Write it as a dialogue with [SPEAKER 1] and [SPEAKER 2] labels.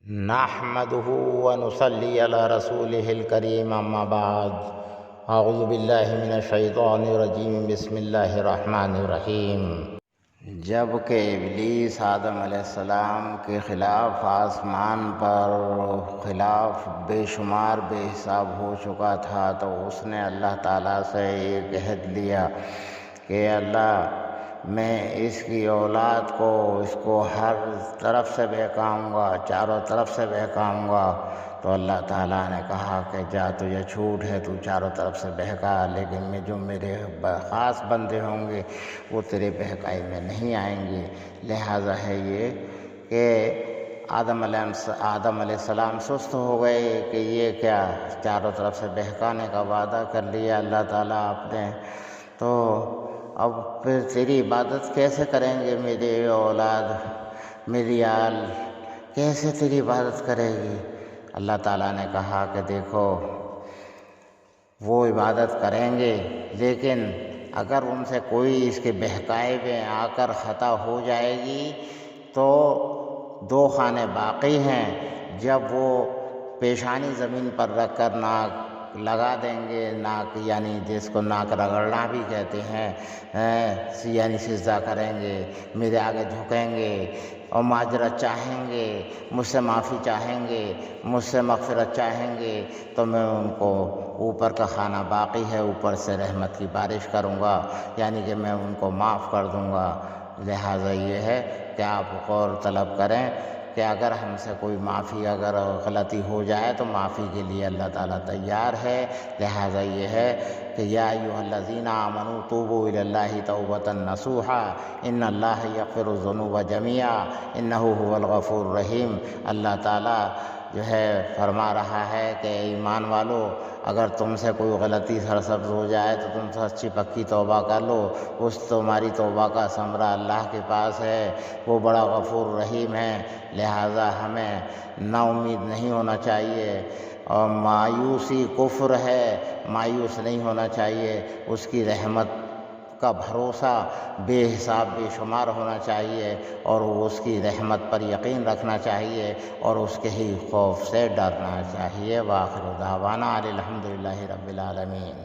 [SPEAKER 1] نحمده ونصلي على رسوله الكريم اما بعد اعوذ باللہ من الشیطان الرجیم بسم اللہ الرحمن الرحیم۔ جب کہ ابلیس آدم علیہ السلام کے خلاف آسمان پر خلاف بے شمار بے حساب ہو چکا تھا تو اس نے اللہ تعالیٰ سے ایک عہد لیا کہ اللہ میں اس کی اولاد کو اس کو ہر طرف سے بہکاؤں گا، چاروں طرف سے بہکاؤں گا۔ تو اللہ تعالیٰ نے کہا کہ جا تجھے چھوٹ ہے، تو چاروں طرف سے بہکا، لیکن جو میرے خاص بندے ہوں گے وہ تیرے بہکائی میں نہیں آئیں گے۔ لہٰذا ہے یہ کہ آدم علیہ السلام سست ہو گئے کہ یہ کیا، چاروں طرف سے بہکانے کا وعدہ کر لیا اللہ تعالیٰ آپ نے، تو اب پھر تیری عبادت کیسے کریں گے؟ میری اولاد، میری آل کیسے تیری عبادت کرے گی؟ اللہ تعالیٰ نے کہا کہ دیکھو وہ عبادت کریں گے، لیکن اگر ان سے کوئی اس کے بہکائے میں آ کر خطا ہو جائے گی تو دو خانے باقی ہیں، جب وہ پیشانی زمین پر رکھ کر ناک لگا دیں گے، ناک یعنی جس کو ناک رگڑنا بھی کہتے ہیں، یعنی سجدہ کریں گے، میرے آگے جھکیں گے اور معذرت چاہیں گے، مجھ سے معافی چاہیں گے، مجھ سے مغفرت چاہیں گے، تو میں ان کو اوپر کا خانہ باقی ہے، اوپر سے رحمت کی بارش کروں گا، یعنی کہ میں ان کو معاف کر دوں گا۔ لہٰذا یہ ہے کہ آپ غور طلب کریں کہ اگر ہم سے کوئی معافی اگر غلطی ہو جائے تو معافی کے لیے اللہ تعالیٰ تیار ہے۔ لہٰذا یہ ہے کہ یا ایھا الذین آمنوا توبوا الی اللہ توبۃ نصوحا ان اللہ یغفر الذنوب جمیعا انہ ھو الغفور الرحیم۔ اللہ تعالیٰ جو ہے فرما رہا ہے کہ ایمان والو، اگر تم سے کوئی غلطی سرزد ہو جائے تو تم سچی پکی توبہ کر لو، اس تمہاری توبہ کا ثمرہ اللہ کے پاس ہے، وہ بڑا غفور رحیم ہے۔ لہٰذا ہمیں نا امید نہیں ہونا چاہیے، اور مایوسی کفر ہے، مایوس نہیں ہونا چاہیے، اس کی رحمت کا بھروسہ بے حساب بے شمار ہونا چاہیے، اور اس کی رحمت پر یقین رکھنا چاہیے، اور اس کے ہی خوف سے ڈرنا چاہیے۔ وآخر دعوانا الحمد للہ رب العالمین۔